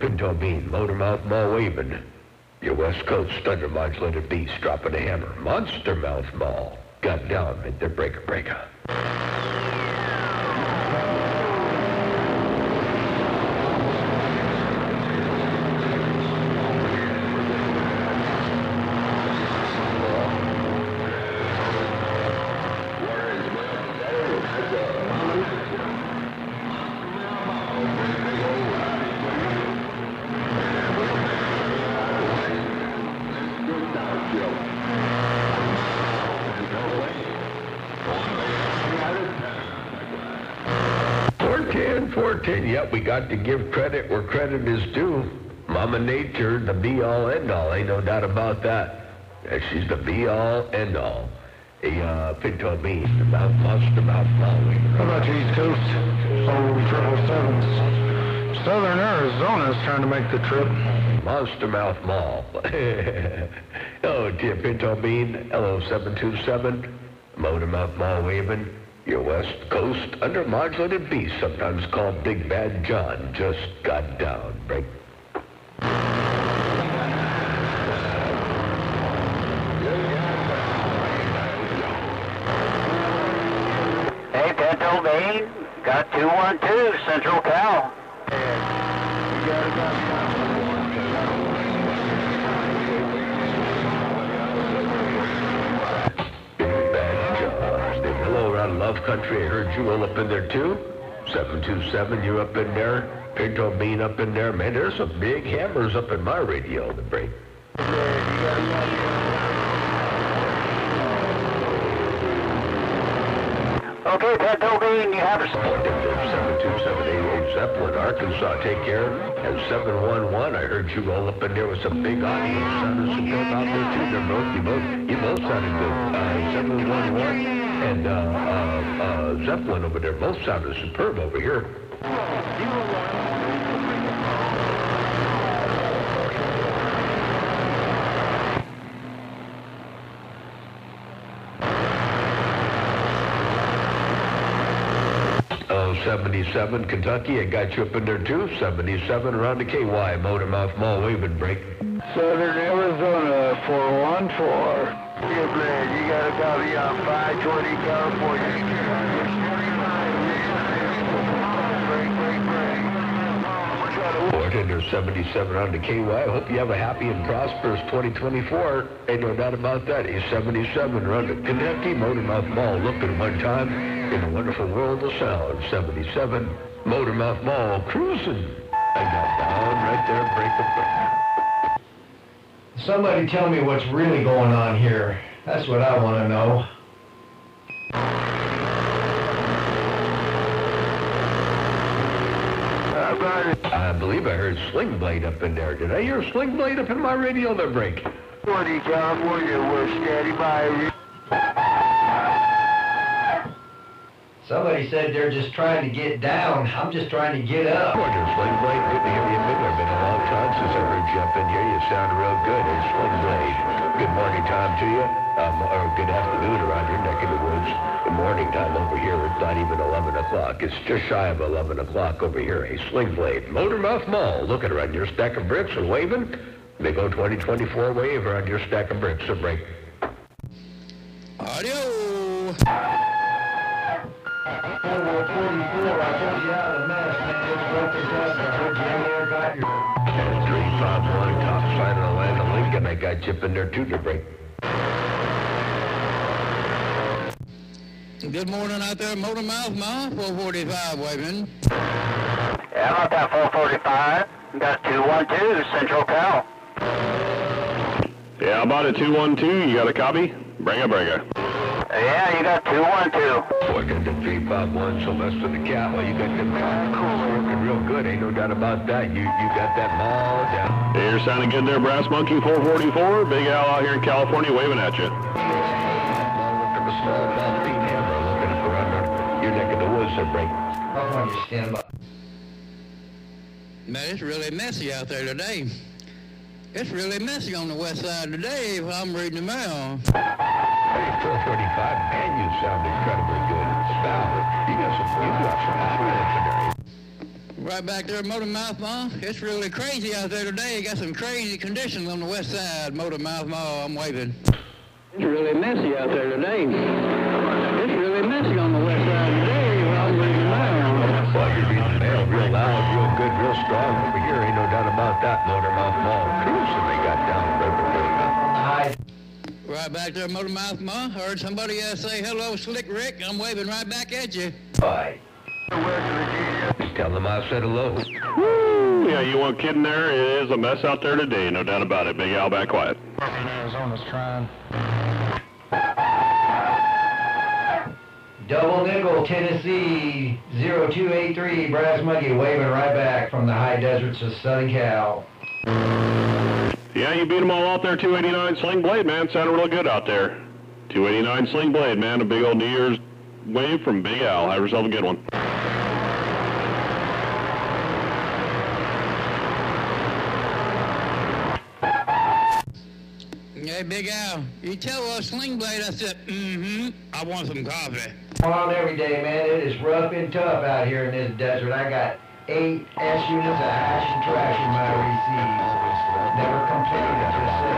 Pinto Bean, Motormouthmaul waving. Your West Coast undermodulated beast dropping a hammer. Monstermouthmaul got down at their breaker. Yep, we got to give credit where credit is due. Mama Nature, the be-all, end-all. Ain't no doubt about that. She's the be-all, end-all. A Pinto Bean, the Monstermouthmaul. How about you, East Coast? Old 777s. Southern Arizona's trying to make the trip. Monstermouthmaul. Oh, dear Pinto Bean, hello 727. Motormouthmaul waving. Your West Coast undermodulated beast, sometimes called Big Bad John, just got down. Break. Hey, Pinto Bean, got 212 Central Cal. Love Country, I heard you all up in there too. 727, you up in there. Pinto Bean up in there. Man, there's some big hammers up in my radio to break. Okay, Pinto Bean, you have a... 72788 Zeppelin, Arkansas, take care. And 711, I heard you all up in there with some big audience. Sounded superb out there too. You both sounded good. 711. And Zeppelin over there both sounded superb over here. 77, Kentucky, I got you up in there too. 77 around the KY, Motormouthmaul waving break. Southern Arizona 414. Yeah, man, you got a copy on 520 California. And there's 77 on the KY. I hope you have a happy and prosperous 2024. Ain't no doubt about that. He's 77 around the Kentucky, Motormouthmaul looking one time in a wonderful world of sound. 77, Motormouthmaul cruising. I got down right there, break. Somebody tell me what's really going on here. That's what I want to know. I believe I heard Sling Blade up in there. Did I hear Sling Blade up in my radio there, break? 20 California, we're steady by. Somebody said they're just trying to get down. I'm just trying to get up. Roger, Sling Blade. Good to hear you. It's been a long time since I heard you up in here. You sound real good. Hey, Sling Blade. Good morning time to you. Or good afternoon around your neck of the woods. Good morning time over here. It's not even 11 o'clock. It's just shy of 11 o'clock over here. Hey, Sling Blade. Motormouthmaul. Looking around your stack of bricks and waving. Big old 2024 wave around your stack of bricks. So break. Audio. 44, I told you how to mess, man. Just focus up. I heard you there, got your... 351, top side of the land of Lincoln. I got you up in there too to break. Good morning out there, Motormouthmaul, 445 waving. Yeah, about that 445. Got 212 Central Cal. Yeah, about a 212. You got a copy? Bring a. Yeah, you got 212. Working the 351, Sylvester the cat. Well, you got them cool, working real good. Ain't no doubt about that. You got that maul down. Hey, you're sounding good there, Brass Monkey 444. Big Al out here in California waving at you. Working the small ball beat hammer, looking for under your neck of the woods there, break. I'm on your standby. Man, it's really messy out there today. It's really messy on the west side today if I'm reading the mail. Hey, 435, man, you sound incredibly good. Sal, you got some confidence in there. Right back there, Motormouthmaul. It's really crazy out there today. Got some crazy conditions on the west side, Motormouthmaul. I'm waving. It's really messy out there today. It's really messy on the west side today. I'm reading the mail. Well, you're reading the mail real loud, real good, real strong over here. Ain't no doubt about that. Motormouthmaul cruising they got down the river. Right back there, Motormouthmaul. Heard somebody say hello, Slick Rick. I'm waving right back at you. Bye. Tell them I said hello. Woo! Yeah, you weren't kidding there. It is a mess out there today, no doubt about it. Big Al, back quiet. Arizona's trying. Double Nickel, Tennessee, 0283, Brass Monkey, waving right back from the high deserts of Southern Cal. Yeah, you beat them all out there, 289 Sling Blade, man. Sounded real good out there. 289 Sling Blade, man. A big old New Year's wave from Big Al. Have yourself a good one. Hey, Big Al, you tell Sling Blade I said, I want some coffee. On every day, man. It is rough and tough out here in this desert. I got 8 S units of hash and trash in my receives. Never complained, just say.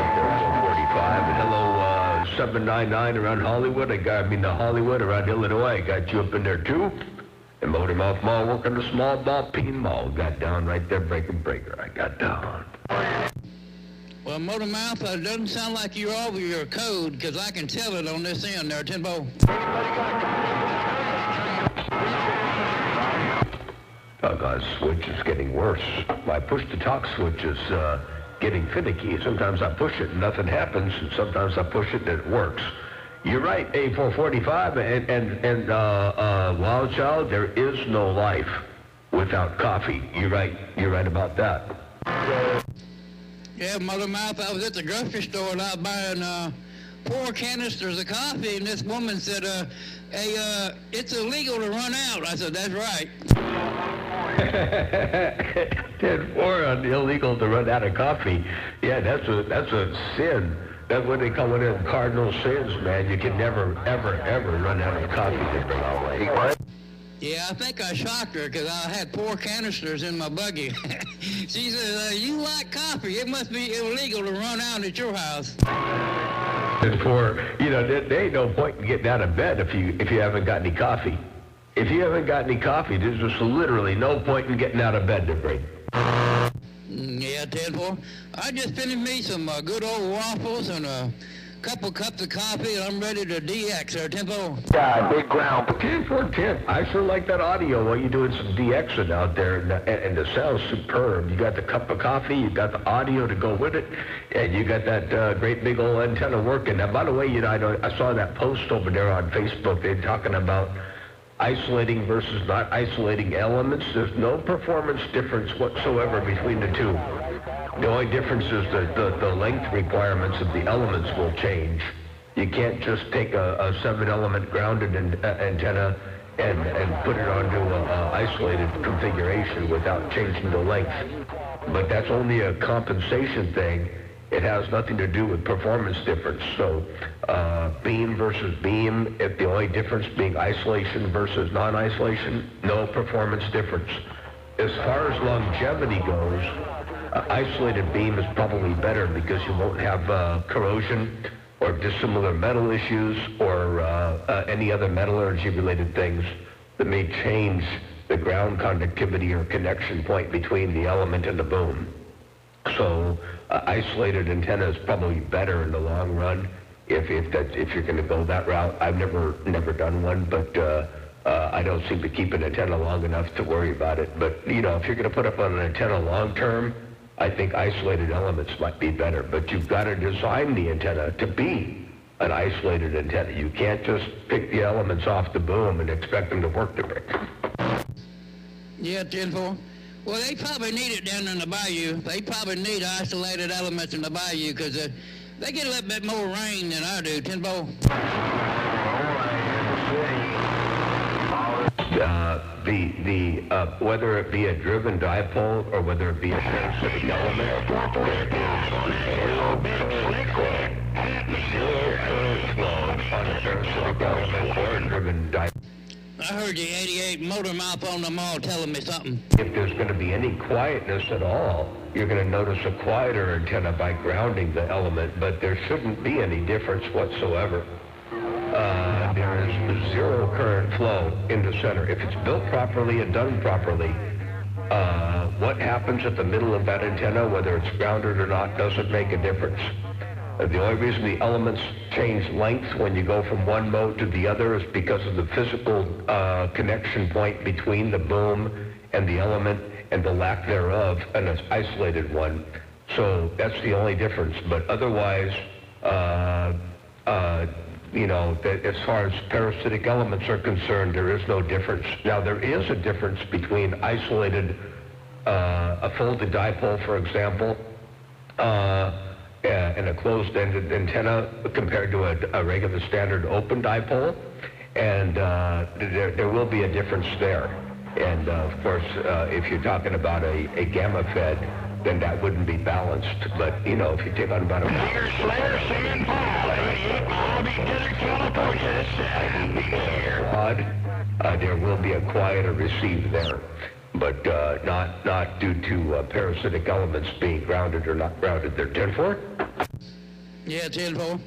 45 and hello 799 around Hollywood. The Hollywood around Illinois. I got you up in there too. And Motormouthmaul working the small ball peen mall. Got down right there, breaking breaker. I got down. Well, Motormouth, it doesn't sound like you're over your code, because I can tell it on this end there, Timbo. Doggone switch is getting worse. My push-to-talk switch is getting finicky. Sometimes I push it and nothing happens, and sometimes I push it and it works. You're right, A445 and Wild Child, there is no life without coffee. You're right about that. Yeah, Motormouth, I was at the grocery store and I was buying 4 canisters of coffee, and this woman said, it's illegal to run out. I said, that's right. 10-4 on illegal to run out of coffee. Yeah, that's a sin. That's what they call it in cardinal sins, man. You can never, ever run out of coffee to bring away. Yeah, I think I shocked her because I had 4 canisters in my buggy. She said, you like coffee. It must be illegal to run out at your house. There ain't no point in getting out of bed if you haven't got any coffee. If you haven't got any coffee, there's just literally no point in getting out of bed to drink. Yeah, 10-4. I just finished me some good old waffles and a couple cups of coffee, and I'm ready to DX there, 10-4. Yeah, big ground. 10-4-10. I sure like that audio while you're doing some DXing out there, and the sound's superb. You got the cup of coffee, you got the audio to go with it, and you got that great big old antenna working. Now, by the way, I saw that post over there on Facebook. They're talking about isolating versus not isolating elements. There's no performance difference whatsoever between the two. The only difference is the length requirements of the elements will change. You can't just take a 7-element grounded antenna and put it onto an isolated configuration without changing the length. But that's only a compensation thing. It has nothing to do with performance difference. So beam versus beam, if the only difference being isolation versus non-isolation, no performance difference. As far as longevity goes, isolated beam is probably better because you won't have corrosion or dissimilar metal issues or any other metallurgy related things that may change the ground conductivity or connection point between the element and the boom. So isolated antenna is probably better in the long run if you're going to go that route. I've never done one, but I don't seem to keep an antenna long enough to worry about it. But if you're going to put up on an antenna long term, I think isolated elements might be better. But you've got to design the antenna to be an isolated antenna. You can't just pick the elements off the boom and expect them to work together. Yeah, 10-4. Well, they probably need it down in the bayou. They probably need isolated elements in the bayou because they get a little bit more rain than I do, 10-4. Whether it be a driven dipole or whether it be a parasitic element, I heard the 88 Motormouth on the mall telling me something. If there's going to be any quietness at all, you're going to notice a quieter antenna by grounding the element, but there shouldn't be any difference whatsoever. There is zero current flow in the center. If it's built properly and done properly, what happens at the middle of that antenna, whether it's grounded or not, doesn't make a difference. The only reason the elements change length when you go from one mode to the other is because of the physical connection point between the boom and the element and the lack thereof, an isolated one. So that's the only difference. But otherwise, you know, that as far as parasitic elements are concerned, there is no difference. Now, there is a difference between isolated, a folded dipole, for example, and a closed-ended antenna compared to a regular standard open dipole, and there will be a difference there. And of course, if you're talking about a gamma fed, then that wouldn't be balanced. But you know, if you take on about a there will be a quieter receive there, but not due to parasitic elements being grounded or not grounded. They're 10-4? Yeah, 10-4.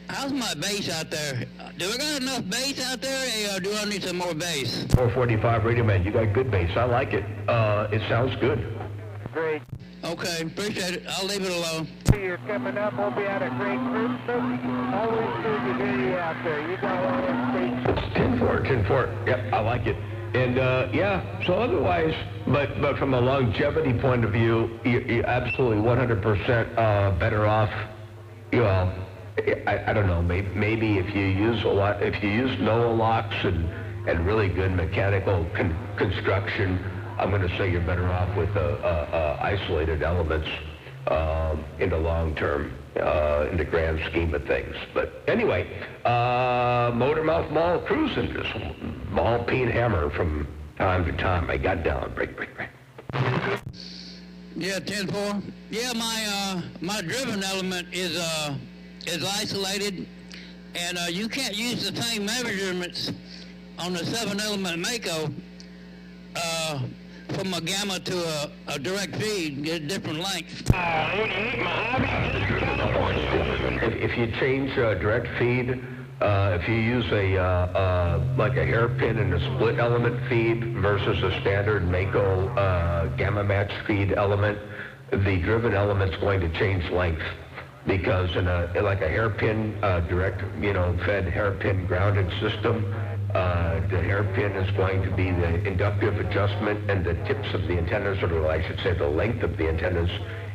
How's my bass out there? Do I got enough bass out there, or do I need some more bass? 445 Radio Man, you got good bass. I like it. It sounds good. Great. Okay, appreciate it. I'll leave it alone. You're coming up. We'll be at a great group. Always good to hear you out there. You got all the station. 10-4. Yep, I like it. And yeah, so otherwise, but from a longevity point of view, you're absolutely 100% better off. You know, I don't know. Maybe if you use if you use NOAA locks and really good mechanical construction, I'm going to say you're better off with isolated elements in the long term, in the grand scheme of things. But anyway, Motormouthmaul cruising, just maul peen hammer from time to time. I got down, break. Yeah, 10-4. Yeah, my driven element is isolated, and you can't use the same measurements on the 7-element Mako from a gamma to a direct feed, get different lengths. If you change direct feed, if you use like a hairpin and a split element feed versus a standard Mako gamma match feed element, the driven element's going to change length, because in like a hairpin direct, fed hairpin grounded system, the hairpin is going to be the inductive adjustment, and the tips of the antennas, or I should say the length of the antennas,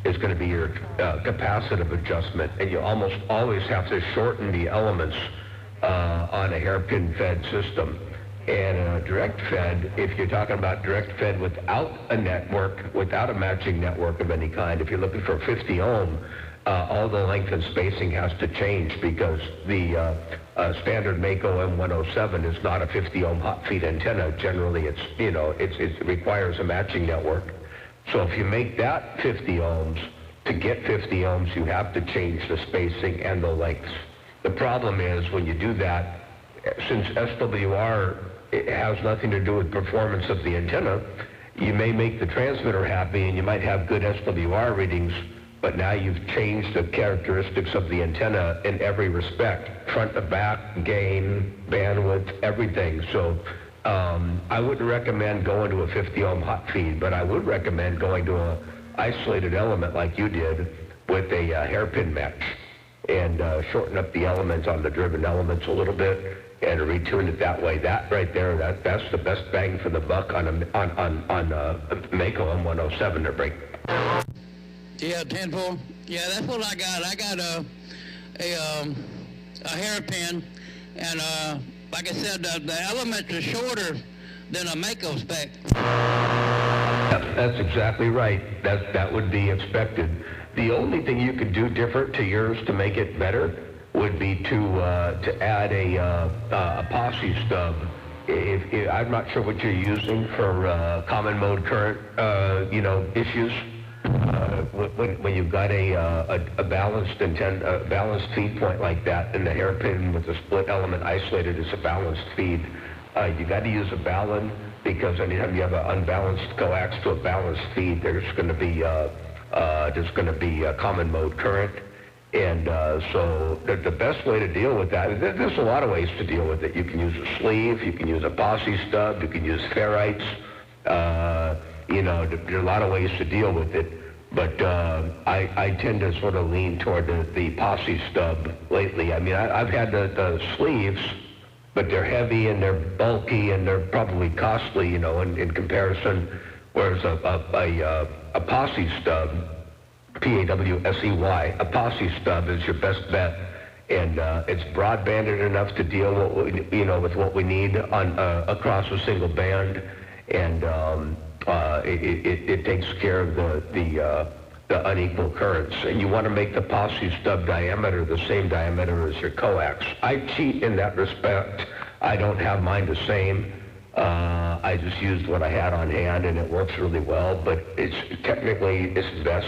is going to be your capacitive adjustment. And you almost always have to shorten the elements on a hairpin fed system. And direct fed, if you're talking about direct fed without a network, without a matching network of any kind, if you're looking for 50 ohm, all the length and spacing has to change, because the standard Mako M107 is not a 50 ohm hot feed antenna. Generally, it requires a matching network. So if you make that 50 ohms, to get 50 ohms, you have to change the spacing and the lengths. The problem is when you do that, since SWR has nothing to do with performance of the antenna, you may make the transmitter happy and you might have good SWR readings, but now you've changed the characteristics of the antenna in every respect, front to back, gain, bandwidth, everything. So I wouldn't recommend going to a 50 ohm hot feed, but I would recommend going to an isolated element like you did with a hairpin match, and shorten up the elements on the driven elements a little bit and retune it that way. That right there, that's the best bang for the buck on Mako M107 to break. Yeah, 10-4. Yeah, that's what I got. I got a hairpin, and like I said, the elements are shorter than a Mako spec. Yep, that's exactly right. That would be expected. The only thing you could do different to yours to make it better would be to add a posse stub. If I'm not sure what you're using for common mode current, issues. When you've got a balanced feed point like that, and the hairpin with the split element isolated is a balanced feed, You got to use a balun, because anytime you have an unbalanced coax to a balanced feed, there's going to be a common mode current. And so the best way to deal with that, there's a lot of ways to deal with it. You can use a sleeve, you can use a posse stub, you can use ferrites. You know, there are a lot of ways to deal with it. But I tend to sort of lean toward the posse stub lately. I mean, I've had the sleeves, but they're heavy and they're bulky and they're probably costly, you know, in comparison. Whereas a posse stub, P-A-W-S-E-Y, a posse stub is your best bet. And it's broadbanded enough to deal with, you know, with what we need on across a single band. And it takes care of the unequal currents. And you want to make the posse stub diameter the same diameter as your coax. I cheat in that respect. I don't have mine the same. I just used what I had on hand, and it works really well. But technically it's best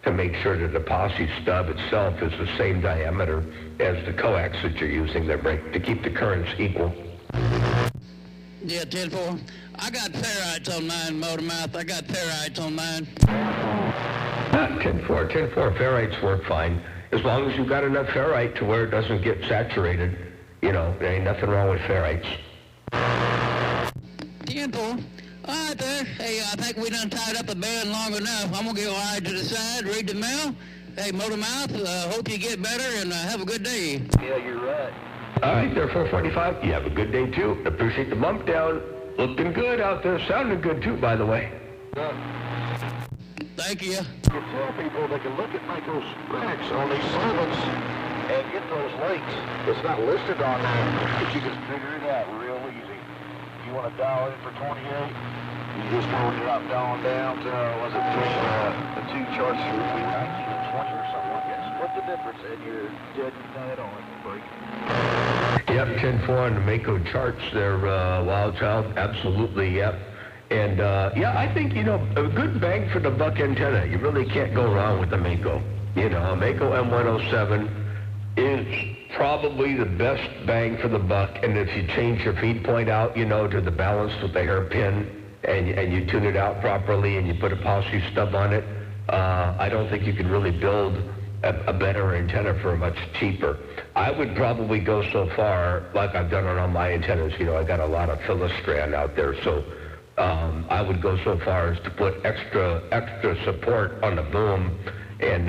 to make sure that the posse stub itself is the same diameter as the coax that you're using to keep the currents equal. Yeah, 10-4. I got ferrites on mine, Motormouth. I got ferrites on mine. 10-4. 10-4 ferrites work fine. As long as you've got enough ferrite to where it doesn't get saturated, you know, there ain't nothing wrong with ferrites. 10-4. All right there. Hey, I think we done tied up the band long enough. I'm going to go right to the side, read the mail. Hey, Motormouth, hope you get better and have a good day. Yeah, you're right. All right, there, 445. You have a good day, too. Appreciate the bump down. Looking good out there. Sounding good, too, by the way. Thank you. You tell people they can look at Michael's specs on these servants and get those links. It's not listed on there, but you can figure it out real easy. You want to dial in for 28? You just want to drop down to, was it the two charts between 19 and 20 or something like that. Split the difference and you're dead dead on it. Break. Yep, 10-4 on the Mako charts. They're Wild Child. Absolutely, yep. And, yeah, I think, you know, a good bang for the buck antenna. You really can't go wrong with the Mako. You know, a Mako M107 is probably the best bang for the buck. And if you change your feed point out, you know, to the balance with the hairpin, and you tune it out properly and you put a posse stub on it, I don't think you can really build a better antenna for much cheaper. I would probably go so far, like I've done on my antennas, you know, I got a lot of Philistrand out there, so I would go so far as to put extra support on the boom and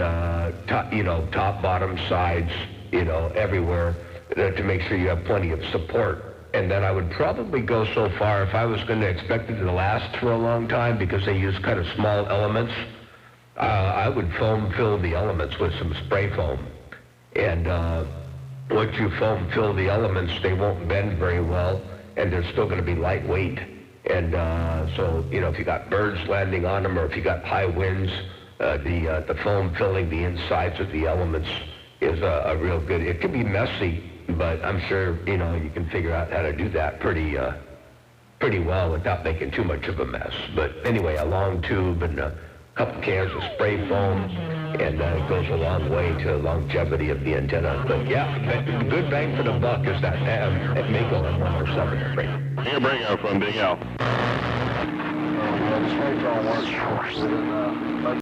top, bottom, sides, you know, everywhere to make sure you have plenty of support. And then I would probably go so far, if I was going to expect it to last for a long time, because they use kind of small elements, I would foam fill the elements with some spray foam. And once you foam fill the elements, they won't bend very well, and they're still going to be lightweight. And so, you know, if you got birds landing on them, or if you got high winds, the foam filling the insides of the elements is a real good. It can be messy, but I'm sure, you know, you can figure out how to do that pretty well without making too much of a mess. But anyway, a long tube and a couple cans of spray foam, and it goes a long way to the longevity of the antenna. But yeah, good bang for the buck is that Mako M107. Here, bring out from Big Al. The spray foam works within